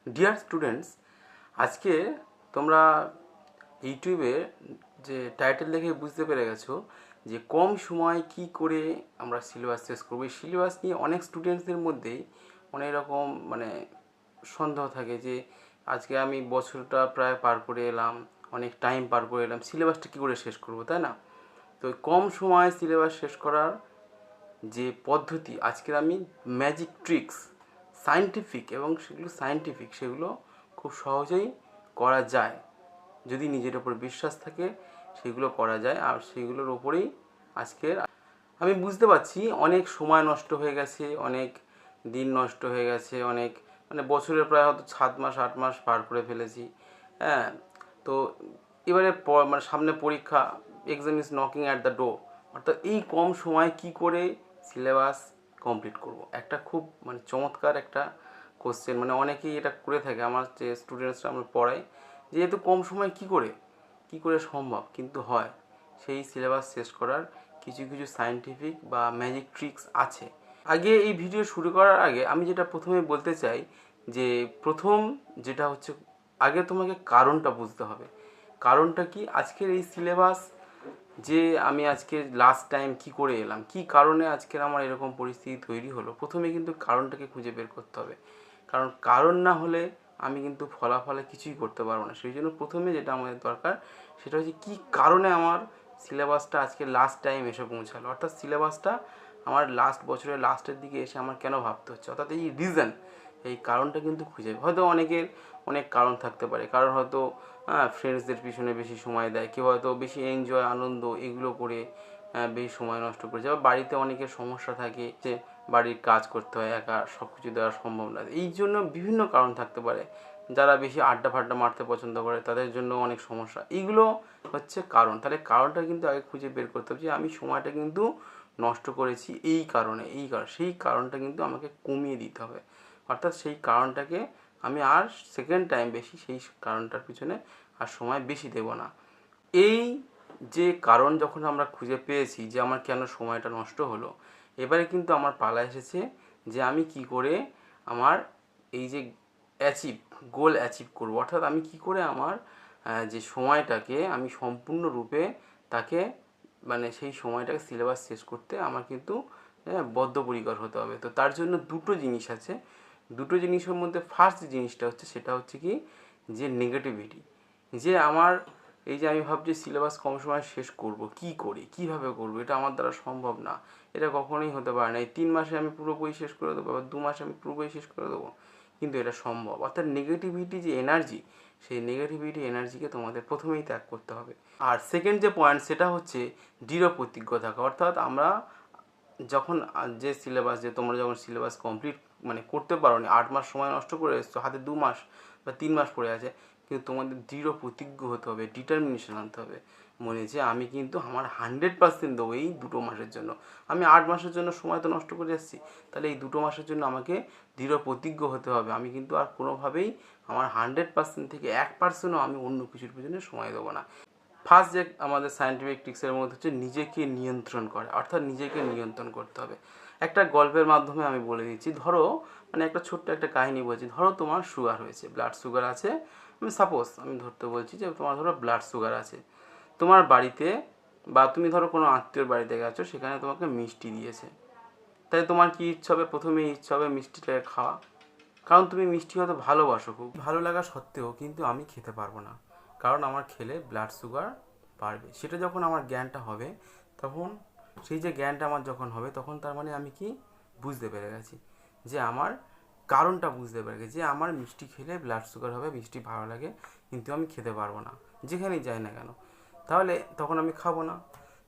Dear students, আজকে তোমরা ইউটিউবে যে টাইটেল দেখে বুঝতে পেরে গেছো যে কম সময় কি করে আমরা সিলেবাস শেষ করবো। এই সিলেবাস নিয়ে অনেক স্টুডেন্টসদের মধ্যেই অনেক রকম সন্দেহ থাকে যে আজকে আমি বছরটা প্রায় পার করে এলাম, অনেক টাইম পার করে এলাম, সিলেবাসটা কী করে শেষ করবো, তাই না? তো কম সময়ে সিলেবাস শেষ করার যে পদ্ধতি আজকের আমি ম্যাজিক ট্রিক্স, সায়েন্টিফিক এবং সেগুলো খুব সহজেই করা যায় যদি নিজের ওপর বিশ্বাস থাকে। সেগুলো করা যায়, আর সেগুলোর ওপরেই আজকের আমি বুঝতে পারছি অনেক সময় নষ্ট হয়ে গেছে, অনেক দিন নষ্ট হয়ে গেছে, অনেক বছরের প্রায় হয়তো 7 মাস 8 মাস পার করে ফেলেছি। হ্যাঁ, তো এবারে সামনে পরীক্ষা, exam is knocking at the door. অর্থাৎ এই কম সময়ে কি করে সিলেবাস কমপ্লিট করব, একটা খুব চমৎকার একটা কোশ্চেন। অনেকেই এটা করে থাকে, আমার যে স্টুডেন্টসরা আমরা পড়াই, যেহেতু কম সময় কি করে সম্ভব, কিন্তু হয়। সেই সিলেবাস শেষ করার কিছু কিছু সায়েন্টিফিক বা ম্যাজিক ট্রিক্স আছে। আগে এই ভিডিও শুরু করার আগে আমি যেটা প্রথমে বলতে চাই যে প্রথম যেটা হচ্ছে, আগে তোমাকে কারণটা বুঝতে হবে। কারণটা কি আজকের এই সিলেবাস, যে আমি আজকে লাস্ট টাইম কি করে এলাম, কি কারণে আজকের আমার এরকম পরিস্থিতি তৈরি হলো, প্রথমে কিন্তু কারণটাকে খুঁজে বের করতে হবে। কারণ কারণ না হলে আমি কিন্তু ফলাফলে কিছুই করতে পারবো না। সেই জন্য প্রথমে যেটা আমাদের দরকার সেটা হচ্ছে কী কারণে আমার সিলেবাসটা আজকে লাস্ট টাইম এসে পৌঁছালো, অর্থাৎ সিলেবাসটা আমার লাস্ট বছরের লাস্টের দিকে এসে আমার কেন ভাবতে হচ্ছে, অর্থাৎ এই রিজন, এই কারণটা কিন্তু খুঁজে। হয়তো অনেকের অনেক কারণ থাকতে পারে, কারণ হয়তো ফ্রেন্ডসদের পিছনে বেশি সময় দেয়, কেউ হয়তো বেশি এনজয় আনন্দ এগুলো করে বেশি সময় নষ্ট করেছে, বা বাড়িতে অনেকের সমস্যা থাকে যে বাড়ির কাজ করতে হয়, একা সব কিছু দেওয়া সম্ভব না, এই জন্য বিভিন্ন কারণ থাকতে পারে। যারা বেশি আড্ডা ফাড্ডা মারতে পছন্দ করে তাদের জন্য অনেক সমস্যা, এইগুলো হচ্ছে কারণ। তাহলে কারণটা কিন্তু আগে খুঁজে বের করতে হবে যে আমি সময়টা কিন্তু নষ্ট করেছি এই কারণে, সেই কারণটা কিন্তু আমাকে কমিয়ে দিতে হবে। অর্থাৎ সেই কারণটাকে আমি আর সেকেন্ড টাইম বেশি সেই কারণটার পিছনে আর সময় বেশি দেব না। এই যে কারণ যখন আমরা খুঁজে পেয়েছি যে আমার কেন সময়টা নষ্ট হলো, এবারে কিন্তু আমার পালা এসেছে যে আমি কি করে আমার এই যে গোল অ্যাচিভ করবো। অর্থাৎ আমি কি করে আমার যে সময়টাকে আমি সম্পূর্ণরূপে তাকে সেই সময়টাকে সিলেবাস শেষ করতে আমার কিন্তু বদ্ধপরিকর হতে হবে। তো তার জন্য দুটো জিনিস আছে। দুটো জিনিসের মধ্যে ফার্স্ট যে জিনিসটা হচ্ছে সেটা হচ্ছে কি, যে নেগেটিভিটি। যে আমার এই যে আমি ভাবছি সিলেবাস কম সময় শেষ করব, কি করি, কীভাবে করবো, এটা আমার দ্বারা সম্ভব না, এটা কখনোই হতে পারে না। এই 3 মাসে আমি পুরো বই শেষ করে দেবো, বা 2 মাসে আমি পুরো বই শেষ করে দেবো, কিন্তু এটা সম্ভব। অর্থাৎ নেগেটিভিটি যে এনার্জি, সেই নেগেটিভিটি এনার্জিকে তোমাদের প্রথমেই ত্যাগ করতে হবে। আর সেকেন্ড যে পয়েন্ট সেটা হচ্ছে দৃঢ় প্রতিজ্ঞ থাকা। অর্থাৎ আমরা যখন যে সিলেবাস, যে তোমরা যখন সিলেবাস কমপ্লিট করতে পারো নি, 8 মাস সময় নষ্ট করে এসছো, হাতে 2 মাস বা 3 মাস পড়ে আছে, কিন্তু তোমাদের দৃঢ় প্রতিজ্ঞ হতে হবে, ডিটারমিনেশন আনতে হবে মনে, যে আমি কিন্তু আমার 100% দেবো এই 2 মাসের জন্য। আমি 8 মাসের জন্য সময় তো নষ্ট করে এসেছি, তাহলে এই 2 মাসের জন্য আমাকে দৃঢ় প্রতিজ্ঞ হতে হবে। আমি কিন্তু আর কোনোভাবেই আমার 100% থেকে 1%ও আমি অন্য কিছুর পিছনে সময় দেবো না। ফার্স্ট যে আমাদের সায়েন্টিফিক ট্রিক্সের মধ্যে হচ্ছে নিজেকে নিয়ন্ত্রণ করা, অর্থাৎ নিজেকে নিয়ন্ত্রণ করতে হবে। একটা গল্পের মাধ্যমে আমি বলে দিচ্ছি। ধরো একটা ছোট্ট একটা কাহিনী বলছি। ধরো তোমার সুগার হয়েছে, ব্লাড সুগার আছে। আমি ধরতে বলছি যে তোমার ধরো ব্লাড সুগার আছে তোমার বাড়িতে, বা তুমি ধরো কোনো আত্মীয়র বাড়িতে গেছো, সেখানে তোমাকে মিষ্টি দিয়েছে। তাই তোমার কি ইচ্ছা হবে? প্রথমেই ইচ্ছা হবে মিষ্টিটাকে খাওয়া, কারণ তুমি মিষ্টি হয়তো ভালোবাসো, খুব ভালো লাগা সত্ত্বেও কিন্তু আমি খেতে পারবো না, কারণ আমার খেলে ব্লাড সুগার বাড়বে। সেটা যখন আমার জ্ঞানটা হবে, তখন সেই যে জ্ঞানটা আমার যখন হবে, তখন তার আমি কি বুঝতে পেরে গেছি, যে আমার কারণটা বুঝতে পেরে গেছি, যে আমার মিষ্টি খেলে ব্লাড সুগার হবে, মিষ্টি ভালো লাগে, কিন্তু আমি খেতে পারবো না যেখানেই যাই না কেন। তাহলে তখন আমি খাবো না।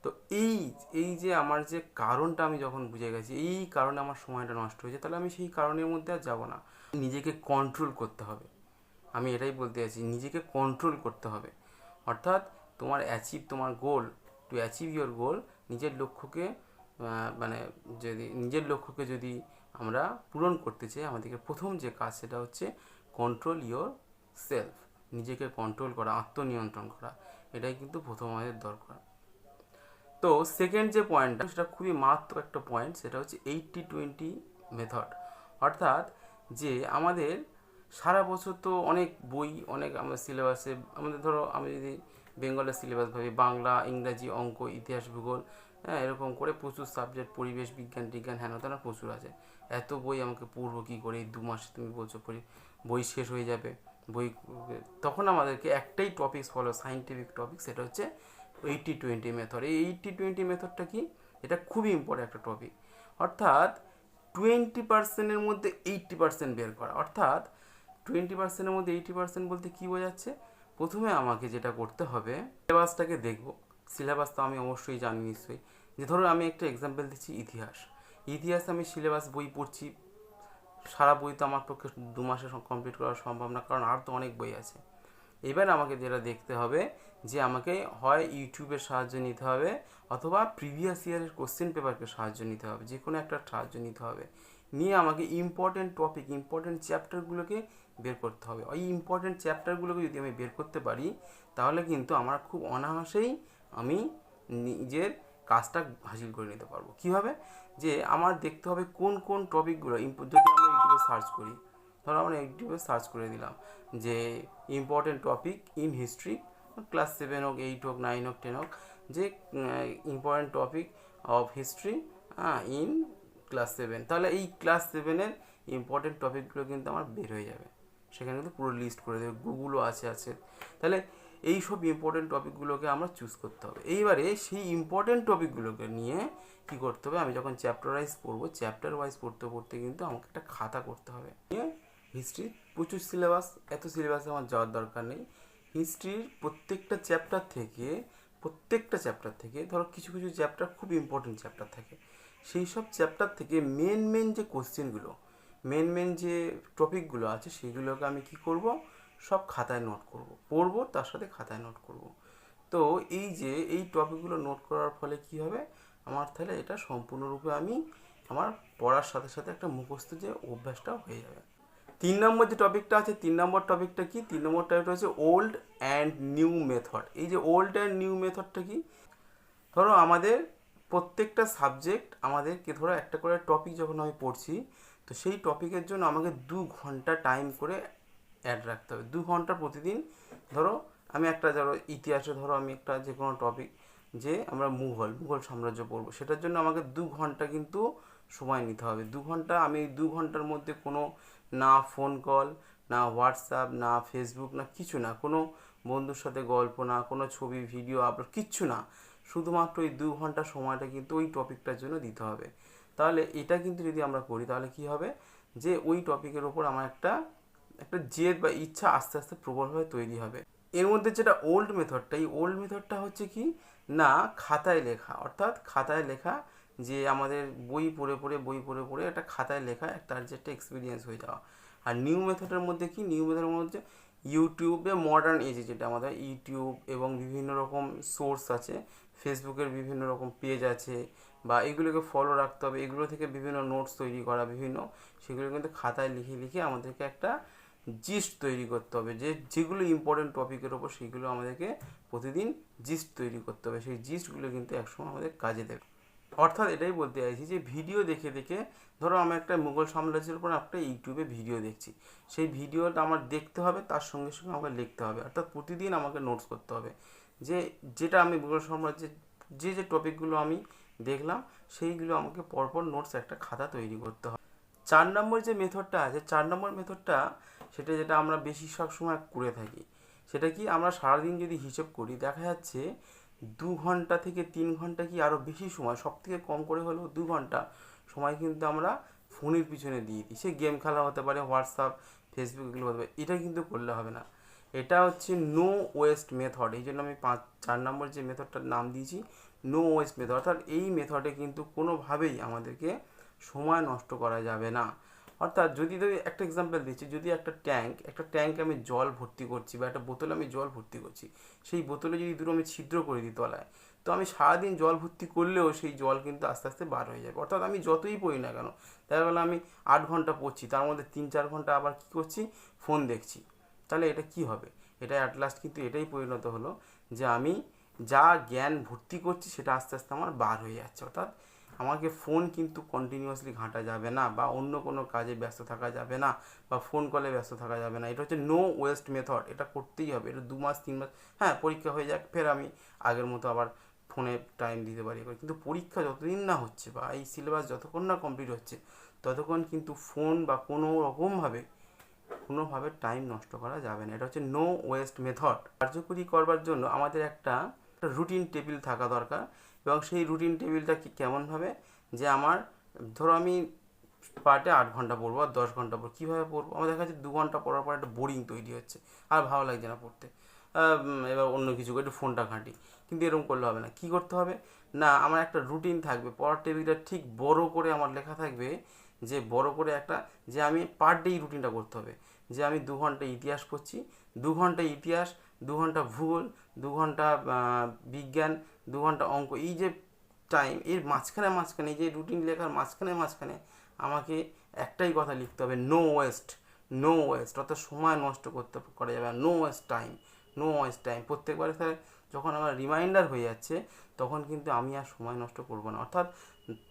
তো এই যে আমার যে কারণটা আমি যখন বুঝে গেছি, এই কারণে আমার সময়টা নষ্ট হয়েছে, তাহলে আমি সেই কারণের মধ্যে আর যাবো না। নিজেকে কন্ট্রোল করতে হবে, আমি এটাই বলতে চাইছি, নিজেকে কন্ট্রোল করতে হবে। অর্থাৎ তোমার গোল, টু অ্যাচিভ ইয়োর গোল, নিজের লক্ষ্যকে যদি আমরা পূরণ করতে চাই, আমাদেরকে প্রথম যে কাজ সেটা হচ্ছে কন্ট্রোল ইয়োর সেলফ, নিজেকে কন্ট্রোল করা, আত্মনিয়ন্ত্রণ করা, এটাই কিন্তু প্রথম আমাদের দরকার। তো সেকেন্ড যে পয়েন্টটা, সেটা খুবই মারাত্মক একটা পয়েন্ট, সেটা হচ্ছে 80-20 মেথড। অর্থাৎ যে আমাদের সারা বছর তো অনেক বই, অনেক আমরা সিলেবাসে, আমাদের ধরো আমি যদি বেঙ্গলের সিলেবাস ভাবি, বাংলা, ইংরাজি, অঙ্ক, ইতিহাস, ভূগোল, হ্যাঁ, এরকম করে প্রচুর সাবজেক্ট, পরিবেশ বিজ্ঞান টিজ্ঞান হেন তেন প্রচুর আছে। এত বই আমাকে পড়বো কী করে? এই 2 মাসে তুমি বলছো বই শেষ হয়ে যাবে। বই, তখন আমাদেরকে একটাই টপিক ফলো, সাইন্টিফিক টপিক, সেটা হচ্ছে 80-20 মেথড। এই 80-20 মেথডটা কি? এটা খুবই ইম্পর্টেন্ট একটা টপিক। অর্থাৎ 20%-এর মধ্যে 80% বের করা। অর্থাৎ 20%-এর মধ্যে 80% বলতে কী বোঝাচ্ছে? প্রথমে আমাকে যেটা করতে হবে, সিলেবাসটাকে দেখব। সিলেবাস তো আমি অবশ্যই জানি নিশ্চয়ই। যে ধরো আমি একটা এক্সাম্পল দিচ্ছি, ইতিহাস আমি সিলেবাস বই পড়ছি, সারা বই তো আমার পক্ষে 2 মাসে কমপ্লিট করা সম্ভব না, কারণ আর তো অনেক বই আছে। এবার আমাকে যেটা দেখতে হবে, যে আমাকে হয় ইউটিউবের সাহায্য নিতে হবে, অথবা প্রিভিয়াস ইয়ারের কোশ্চেন পেপারকে সাহায্য নিতে হবে, যে কোনো একটা সাহায্য নিতে হবে। নিয়ে আমাকে ইম্পর্টেন্ট টপিক, ইম্পর্টেন্ট চ্যাপ্টারগুলোকে বের করতে হবে। ওই ইম্পর্টেন্ট চ্যাপ্টারগুলোকে যদি আমি বের করতে পারি, তাহলে কিন্তু আমার খুব অনায়াসেই আমি নিজের কাজটা হাসিল করে নিতে পারবো। কীভাবে? যে আমার দেখতে হবে কোন কোন টপিকগুলো, যদি আমরা ইউটিউবে সার্চ করি, ধরো আমরা ইউটিউবে সার্চ করে দিলাম যে important topic in history, class 7 হোক, 8 হোক, 9 হোক, 10 হোক, যে important topic of history in class 7, তাহলে এই ক্লাস 7-এর ইম্পর্টেন্ট টপিকগুলো কিন্তু আমার বের হয়ে যাবে। সেখানে কিন্তু পুরো লিস্ট করে দেবে, গুগলও আছে। তাহলে এই সব ইম্পর্টেন্ট টপিকগুলোকে আমরা চুজ করতে হবে। এইবারে সেই ইম্পর্টেন্ট টপিকগুলোকে নিয়ে কী করতে হবে, আমি যখন চ্যাপ্টার ওয়াইজ পড়তে কিন্তু আমাকে একটা খাতা করতে হবে। হিস্ট্রি প্রচুর সিলেবাস, এত সিলেবাসে আমার যাওয়ার দরকার নেই। হিস্ট্রির প্রত্যেকটা চ্যাপ্টার থেকে ধরো কিছু কিছু চ্যাপ্টার খুব ইম্পর্টেন্ট চ্যাপ্টার থাকে, সেই সব চ্যাপ্টার থেকে মেন যে কোশ্চেনগুলো, মেন যে টপিকগুলো আছে, সেগুলোকে আমি কি করব, সব খাতায় নোট করব, পড়বো তার সাথে খাতায় নোট করব। তো এই যে এই টপিকগুলো নোট করার ফলে কি হবে, আমার তাহলে এটা সম্পূর্ণরূপে আমি আমার পড়ার সাথে সাথে একটা মুখস্থ যে অভ্যাসটাও হয়ে যাবে। 3 নম্বর যে টপিকটা আছে, 3 নম্বর টপিকটা কি? 3 নম্বর টপিকটা হচ্ছে ওল্ড অ্যান্ড নিউ মেথড। এই যে ওল্ড অ্যান্ড নিউ মেথডটা কি? ধরো আমাদের প্রত্যেকটা সাবজেক্ট আমাদেরকে, ধরো একটা করে টপিক যখন আমি পড়ছি, তো সেই টপিকের জন্য আমাকে 2 ঘন্টা টাইম করে অ্যাড রাখতে হবে। 2 ঘন্টা প্রতিদিন। ধরো আমি একটা, ধরো ইতিহাসে, ধরো আমি একটা যে কোনো টপিক, যে আমরা মুঘল সাম্রাজ্য পড়বো, সেটার জন্য আমাকে 2 ঘন্টা কিন্তু সময় নিতে হবে। 2 ঘন্টা, আমি 2 ঘন্টার মধ্যে কোনো না ফোন কল, না হোয়াটসঅ্যাপ, না ফেসবুক, না কিছু না, কোনো বন্ধুর সাথে গল্প না, কোনো ছবি ভিডিও আপলোড, কিচ্ছু না, শুধুমাত্র ওই 2 ঘন্টা সময়টা কিন্তু ওই টপিকটার জন্য দিতে হবে। তাহলে এটা কিন্তু যদি আমরা করি, তাহলে কি হবে, যে ওই টপিকের ওপর আমার একটা জেদ বা ইচ্ছা আস্তে আস্তে প্রবলভাবে তৈরি হবে। এর মধ্যে যেটা ওল্ড মেথডটা, এই ওল্ড মেথডটা হচ্ছে কি না, খাতায় লেখা। অর্থাৎ খাতায় লেখা, যে আমাদের বই পড়ে পড়ে একটা খাতায় লেখা, তার যে একটা এক্সপিরিয়েন্স হয়ে যাওয়া। আর নিউ মেথডের মধ্যে কি, নিউ মেথডের মধ্যে ইউটিউবে, মডার্ন এজে যেটা আমাদের ইউটিউব এবং বিভিন্ন রকম সোর্স আছে, ফেসবুকের বিভিন্ন রকম পেজ আছে, বা এগুলোকে ফলো রাখতে হবে, এগুলো থেকে বিভিন্ন নোটস তৈরি করা, সেগুলো কিন্তু খাতায় লিখে আমাদেরকে একটা জিস্ট তৈরি করতে হবে, যেগুলো ইম্পর্টেন্ট টপিকের ওপর, সেগুলো আমাদেরকে প্রতিদিন জিস্ট তৈরি করতে হবে। সেই জিস্টগুলো কিন্তু একসময় আমাদের কাজে দেবে। অর্থাৎ এটাই বলতে চাইছি, যে ভিডিও দেখে ধরো আমি একটা মুঘল সাম্রাজ্যের উপর একটা ইউটিউবে ভিডিও দেখছি, সেই ভিডিওটা আমার দেখতে হবে, তার সঙ্গে আমাকে লিখতে হবে। অর্থাৎ প্রতিদিন আমাকে নোটস করতে হবে, যেটা আমি মুঘল সাম্রাজ্যের যে টপিকগুলো আমি দেখলাম, সেইগুলো আমাকে পরপর নোটস একটা খাতা তৈরি করতে হবে। 4 নম্বর যে মেথডটা আছে, 4 নম্বর মেথডটা, যেটা আমরা বেশি সব সময় করে থাকি, সেটা কি, আমরা সারাদিন যদি হিসেব করি, দেখা যাচ্ছে 2 ঘন্টা থেকে 3 ঘন্টা কি আরও বেশি সময়, সব থেকে কম করে হলেও 2 ঘন্টা সময় কিন্তু আমরা ফোনের পিছনে দিয়ে দিই। সে গেম খেলা হতে পারে, হোয়াটসঅ্যাপ, ফেসবুক, এগুলো হতে পারে। এটা কিন্তু করলে হবে না। এটা হচ্ছে নো ওয়েস্ট মেথড। এই জন্য আমি 4 নম্বর যে মেথডটার নাম দিয়েছি নো ওয়েস্ট মেথড। অর্থাৎ এই মেথডে কিন্তু কোনোভাবেই আমাদেরকে সময় নষ্ট করা যাবে না। অর্থাৎ যদি একটা এক্সাম্পল দিচ্ছি, যদি একটা ট্যাঙ্কে আমি জল ভর্তি করছি, বা একটা বোতলে আমি জল ভর্তি করছি, সেই বোতলে যদি দুটো আমি ছিদ্র করে দিই তলায়, তো আমি সারাদিন জল ভর্তি করলেও সেই জল কিন্তু আস্তে আস্তে বার হয়ে যাবে। অর্থাৎ আমি যতই পড়ি না কেন, দেখা গেলো আমি 8 ঘন্টা পড়ছি, তার মধ্যে 3-4 ঘন্টা আবার কী করছি, ফোন দেখছি, তাহলে এটা কি হবে? এটা অ্যাট লাস্ট কিন্তু এটাই পরিণত হলো, যে আমি যা জ্ঞান ভর্তি করছি সেটা আস্তে আস্তে আমার বার হয়ে যাচ্ছে। অর্থাৎ আমাকে ফোন কিন্তু কন্টিনিউয়াসলি ঘাঁটা যাবে না, বা অন্য কোনো কাজে ব্যস্ত থাকা যাবে না, বা ফোন কলে ব্যস্ত থাকা যাবে না। এটা হচ্ছে নো ওয়েস্ট মেথড, এটা করতেই হবে। এটা 2 মাস 3 মাস, হ্যাঁ পরীক্ষা হয়ে যাক, ফের আমি আগের মতো আবার ফোনে টাইম দিতে পারি। কিন্তু পরীক্ষা যতদিন না হচ্ছে বা এই সিলেবাস যতক্ষণ না কমপ্লিট হচ্ছে, ততক্ষণ কিন্তু ফোন বা কোনোভাবে টাইম নষ্ট করা যাবে না। এটা হচ্ছে নো ওয়েস্ট মেথড। কার্যকরী করবার জন্য আমাদের একটা রুটিন টেবিল থাকা দরকার, এবং সেই রুটিন টেবিলটা কি কেমনভাবে, যে আমার ধরো আমি পার্টে 8 ঘন্টা পড়বো আর 10 ঘন্টা পড়বো, কীভাবে পড়বো? আমার দেখা যাচ্ছে 2 ঘন্টা পড়ার পর একটা বোরিং তৈরি হচ্ছে, আর ভালো লাগছে না পড়তে, এবার অন্য কিছু একটু ফোনটা ঘাঁটি। কিন্তু এরকম করলে হবে না। কী করতে হবে না, আমার একটা রুটিন থাকবে, পড়ার টেবিলটা ঠিক বড় করে আমার লেখা থাকবে, যে বড় করে একটা, যে আমি পার ডে রুটিনটা করতে হবে, যে আমি 2 ঘন্টা ইতিহাস পড়ছি, 2 ঘন্টা ইতিহাস, 2 ঘন্টা ভূগোল, 2 ঘন্টা বিজ্ঞান, 2 ঘন্টা অঙ্ক। এই যে টাইম, এর মাঝখানে এই যে রুটিন লেখার মাঝখানে আমাকে একটাই কথা লিখতে হবে, নো ওয়েস্ট। নো ওয়েস্ট অর্থাৎ সময় নষ্ট করা যাবে না, নো ওয়েস্ট টাইম। প্রত্যেকবার যখন আমার রিমাইন্ডার হয়ে যাচ্ছে, তখন কিন্তু আমি আর সময় নষ্ট করব না। অর্থাৎ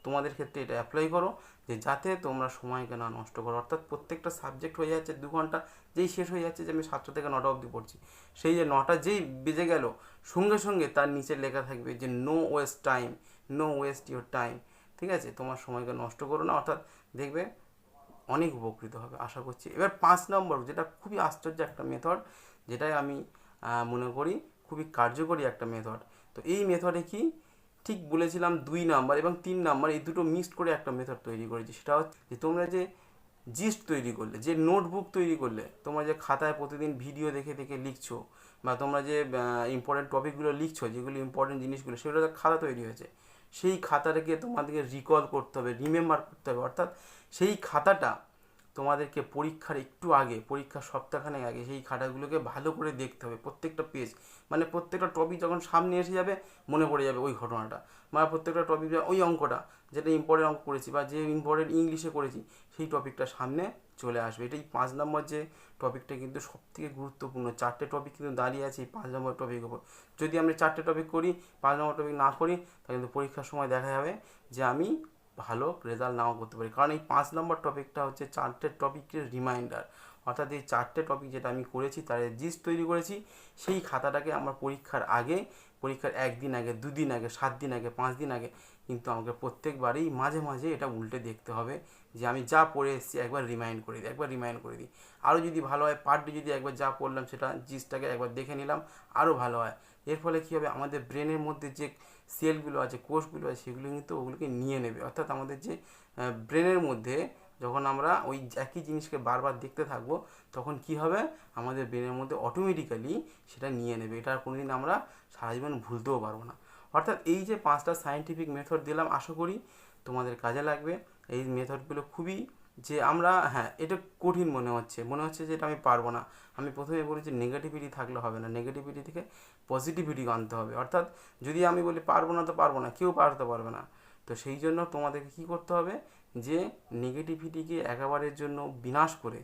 তোমাদের ক্ষেত্রে এটা অ্যাপ্লাই করো, যে যাতে তোমরা সময়কে না নষ্ট করো। অর্থাৎ প্রত্যেকটা সাবজেক্ট হয়ে যাচ্ছে 2 ঘন্টা, যেই শেষ হয়ে যাচ্ছে, যে আমি 7টা থেকে 9টা অবধি পড়ছি, সেই যে 9টা যেই বেজে গেল, সঙ্গে সঙ্গে তার নিচে লেখা থাকবে যে no waste time, no waste your time. ঠিক আছে, তোমার সময়কে নষ্ট করো না। অর্থাৎ দেখবে অনেক উপকৃত হবে আশা করছি। এবার 5 নম্বর, যেটা খুবই আশ্চর্য একটা মেথড, যেটাই আমি মনে করি খুবই কার্যকরী একটা মেথড। তো এই মেথডে কি ঠিক বলেছিলাম 2 নাম্বার এবং 3 নাম্বার, এই দুটো মিক্সড করে একটা মেথড তৈরি করেছি। সেটা হচ্ছে যে তোমরা যে জিস্ট তৈরি করলে, যে নোটবুক তৈরি করলে, তোমরা যে খাতায় প্রতিদিন ভিডিও দেখে দেখে লিখছো, বা তোমরা যে ইম্পর্টেন্ট টপিকগুলো লিখছো, যেগুলো ইম্পর্টেন্ট জিনিসগুলো, সেগুলো খাতা তৈরি হয়েছে, সেই খাতাটাকে তোমাদেরকে রিকল করতে হবে, রিমেম্বার করতে হবে। অর্থাৎ সেই খাতাটা তোমাদেরকে পরীক্ষার একটু আগে, পরীক্ষার সপ্তাহখানেক আগে সেই খাতাগুলোকে ভালো করে দেখতে হবে, প্রত্যেকটা পেজ, মানে প্রত্যেকটা টপিক যখন সামনে এসে যাবে, মনে পড়ে যাবে ওই ঘটনাটা, মানে প্রত্যেকটা টপিক, ওই অঙ্কটা যেটা ইম্পর্টেন্ট অঙ্ক করেছি, বা যে ইম্পর্টেন্ট ইংলিশে করেছি, সেই টপিকটা সামনে চলে আসবে। এটাই 5 নম্বর যে টপিকটা কিন্তু সবথেকে গুরুত্বপূর্ণ। 4টে টপিক কিন্তু দাঁড়িয়ে আছে এই 5 নম্বর টপিকের উপর। যদি আমরা 4টে টপিক করি, 5 নম্বর টপিক না করি, তাহলে কিন্তু পরীক্ষার সময় দেখা যাবে যে আমি ভালো রেজাল্ট নাও করতে পারি। কারণ এই 5 নম্বর টপিকটা হচ্ছে 4টে টপিকের রিমাইন্ডার। অর্থাৎ এই 4টে টপিক যেটা আমি করেছি, তার জিস্ট তৈরি করেছি, সেই খাতাটাকে আমার পরীক্ষার আগে, পরীক্ষার 1 দিন আগে, 2 দিন আগে, 7 দিন আগে, 5 দিন আগে, কিন্তু আমাকে প্রত্যেকবারই মাঝে মাঝে এটা উল্টে দেখতে হবে, যে আমি যা পড়ে এসেছি একবার রিমাইন্ড করে দিই। আরও যদি ভালো হয়, পার ডে যদি একবার যা পড়লাম সেটা জিস্টটাকে একবার দেখে নিলাম, আরও ভালো হয়। এর ফলে কী হবে, আমাদের ব্রেনের মধ্যে যে সেলগুলো আছে, কোষগুলো আছে, সেগুলো কিন্তু ওগুলোকে নিয়ে নেবে। অর্থাৎ আমাদের যে ব্রেনের মধ্যে যখন আমরা ওই একই জিনিসকে বারবার দেখতে থাকবো, তখন কি হবে, আমাদের ব্রেনের মধ্যে অটোমেটিক্যালি সেটা নিয়ে নেবে। এটা আর কোনোদিন আমরা সারা জীবন ভুলতেও পারবো না। অর্থাৎ এই যে 5টা সায়েন্টিফিক মেথড দিলাম, আশা করি তোমাদের কাজে লাগবে। এই মেথডগুলো খুবই, যে আমরা, হ্যাঁ এটা কঠিন মনে হচ্ছে যে এটা আমি পারবো না। আমি প্রথমে বলেছি নেগেটিভিটি থাকলে হবে না, নেগেটিভিটি থেকে পজিটিভিটি আনতে হবে। অর্থাৎ যদি আমি বলি পারবো না, তো পারবো না, কেউ পারতে পারবে না। তো সেই জন্য তোমাদেরকে কী করতে হবে, যে নেগেটিভিটিকে একেবারের জন্য বিনাশ করে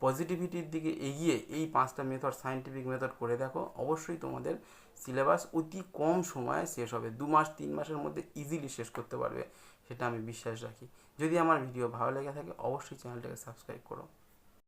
পজিটিভিটির দিকে এগিয়ে এই 5টা মেথড, সায়েন্টিফিক মেথড করে দেখো, অবশ্যই তোমাদের সিলেবাস অতি কম সময়ে শেষ হবে। 2 মাস 3 মাসের মধ্যে ইজিলি শেষ করতে পারবে, সেটা আমি বিশ্বাস রাখি। যদি আমার ভিডিও ভালো লেগে থাকে, অবশ্যই চ্যানেলটাকে সাবস্ক্রাইব করো।